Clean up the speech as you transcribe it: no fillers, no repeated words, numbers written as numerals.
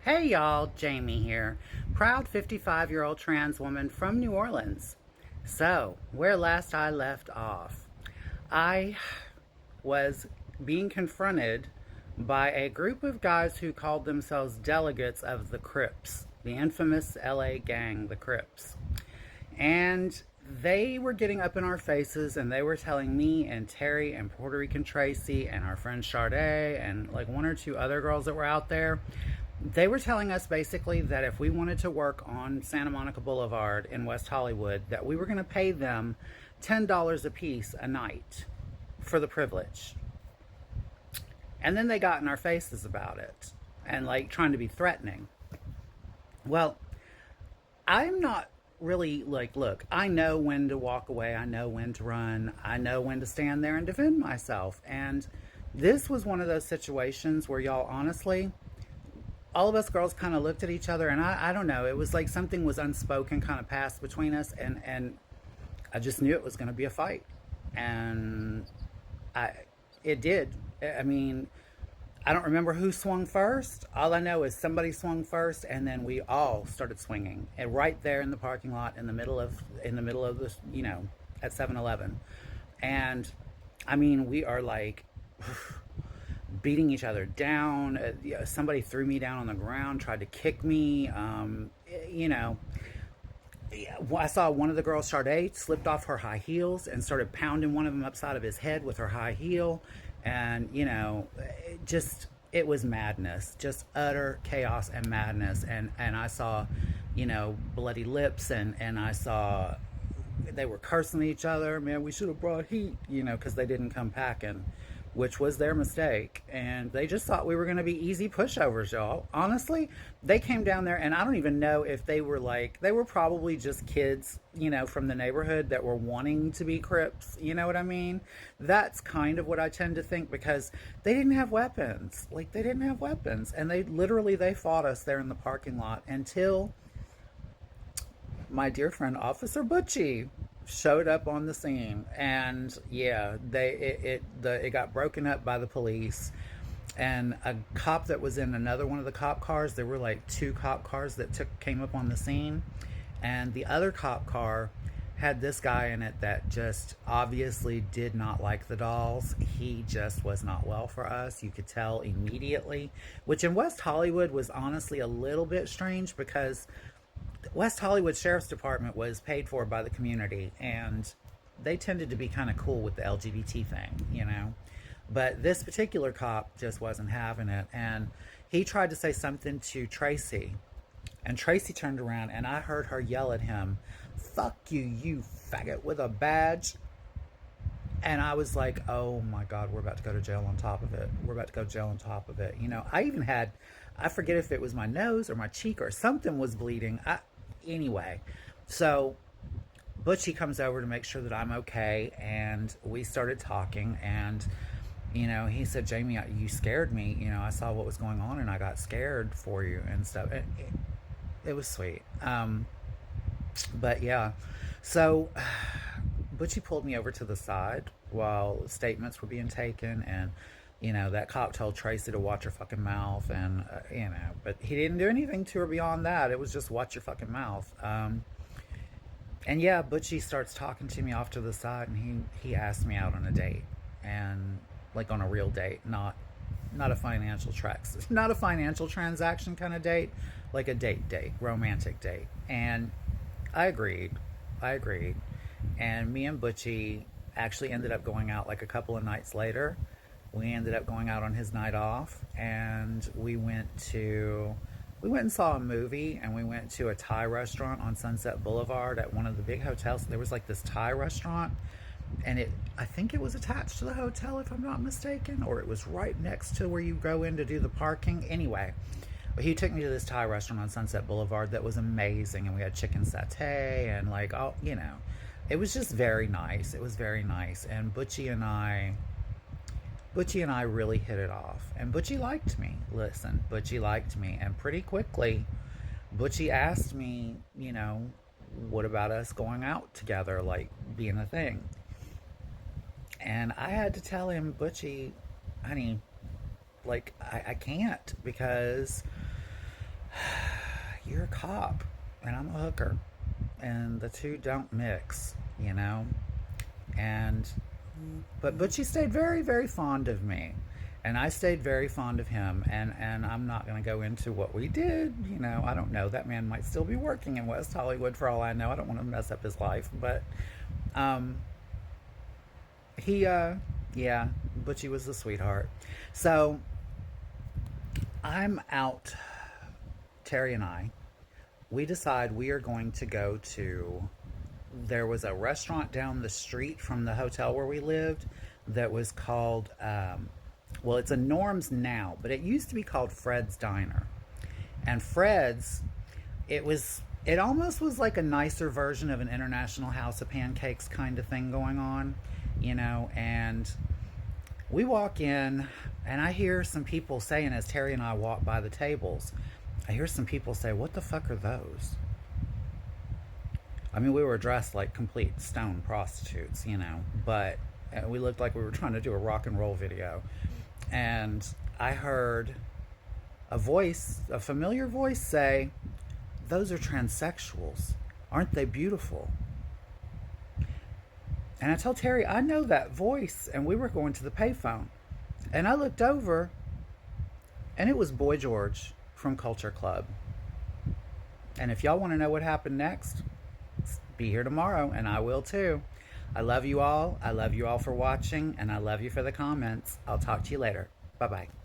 Hey y'all, Jamie here. Proud 55-year-old trans woman from New Orleans. So, where last I left off, I was being confronted by a group of guys who called themselves delegates of the Crips, the infamous LA gang, the Crips. And they were getting up in our faces and they were telling me and Terry and Puerto Rican Tracy and our friend Sade and like one or two other girls that were out there, they were telling us basically that if we wanted to work on Santa Monica Boulevard in West Hollywood, that we were going to pay them $10 a piece a night for the privilege. And then they got in our faces about it and like trying to be threatening. Well, I'm not really like, look, I know when to walk away, I know when to run, I know when to stand there and defend myself. And this was one of those situations where y'all honestly, all of us girls kind of looked at each other and I don't know, it was like something was unspoken kind of passed between us and I just knew it was going to be a fight. And I it did. I mean, I don't remember who swung first. All I know is somebody swung first, and then we all started swinging, and right there in the parking lot, in the middle of this, at 7-Eleven, and I mean, we are like beating each other down. Somebody threw me down on the ground, tried to kick me. You know, I saw one of the girls, Sade, slipped off her high heels and started pounding one of them upside of his head with her high heel. And, it was madness, just utter chaos and madness. And I saw, bloody lips and I saw they were cursing each other. Man, we should have brought heat, because they didn't come packing, which was their mistake. And they just thought we were going to be easy pushovers, y'all. Honestly, they came down there, and I don't even know if they were probably just kids, from the neighborhood that were wanting to be Crips. You know what I mean? That's kind of what I tend to think because they didn't have weapons. Like, they didn't have weapons. And they fought us there in the parking lot until my dear friend Officer Butchie showed up on the scene, and yeah, it got broken up by the police, and a cop that was in another one of the cop cars. There were like two cop cars that came up on the scene, and the other cop car had this guy in it that just obviously did not like the dolls. He just was not well for us. You could tell immediately, which in West Hollywood was honestly a little bit strange because West Hollywood Sheriff's Department was paid for by the community, and they tended to be kind of cool with the LGBT thing. But this particular cop just wasn't having it, and he tried to say something to Tracy, and Tracy turned around, and I heard her yell at him, "Fuck you, you faggot with a badge." And I was like, oh my God, we're about to go to jail on top of it. We're about to go to jail on top of it. I forget if it was my nose or my cheek or something was bleeding. Anyway, so Butchie comes over to make sure that I'm okay, and we started talking, and he said, "Jamie, you scared me. I saw what was going on, and I got scared for you and stuff." It was sweet. But yeah, so Butchie pulled me over to the side while statements were being taken, and that cop told Tracy to watch her fucking mouth, and but he didn't do anything to her beyond that. It was just watch your fucking mouth. And yeah, Butchie starts talking to me off to the side, and he asked me out on a date, and like on a real date, not a financial not a financial transaction kind of date, like a date, romantic date. And I agreed. I agreed. And me and Butchie actually ended up going out like a couple of nights later. We ended up going out on his night off, and we went and saw a movie, and we went to a Thai restaurant on Sunset Boulevard at one of the big hotels. There was like this Thai restaurant, and I think it was attached to the hotel if I'm not mistaken, or it was right next to where you go in to do the parking. Anyway, he took me to this Thai restaurant on Sunset Boulevard that was amazing, and we had chicken satay and like it was just very nice. It was very nice, and Butchie and I really hit it off, and Butchie liked me. Listen, Butchie liked me, and pretty quickly, Butchie asked me, what about us going out together, like being a thing? And I had to tell him, Butchie, honey, like I can't because You're a cop and I'm a hooker, and the two don't mix, you know? And but Butchie stayed very, very fond of me, and I stayed very fond of him. And I'm not going to go into what we did. You know, I don't know. That man might still be working in West Hollywood for all I know. I don't want to mess up his life, but um, he yeah, Butchie was a sweetheart. So I'm out. Terry and I, we decide we are going to go to, there was a restaurant down the street from the hotel where we lived that was called, well, it's a Norm's now, but it used to be called Fred's Diner. And Fred's, it almost was like a nicer version of an International House of Pancakes kind of thing going on, you know. And we walk in, and I hear some people saying, as Terry and I walk by the tables, I hear some people say, "What the fuck are those?" I mean, we were dressed like complete stone prostitutes, you know, but we looked like we were trying to do a rock and roll video. And I heard a voice, a familiar voice, say, "Those are transsexuals. Aren't they beautiful?" And I told Terry, I know that voice. And we were going to the payphone. And I looked over, and it was Boy George from Culture Club. And if y'all want to know what happened next, be here tomorrow, and I will too. I love you all. I love you all for watching, and I love you for the comments. I'll talk to you later. Bye bye.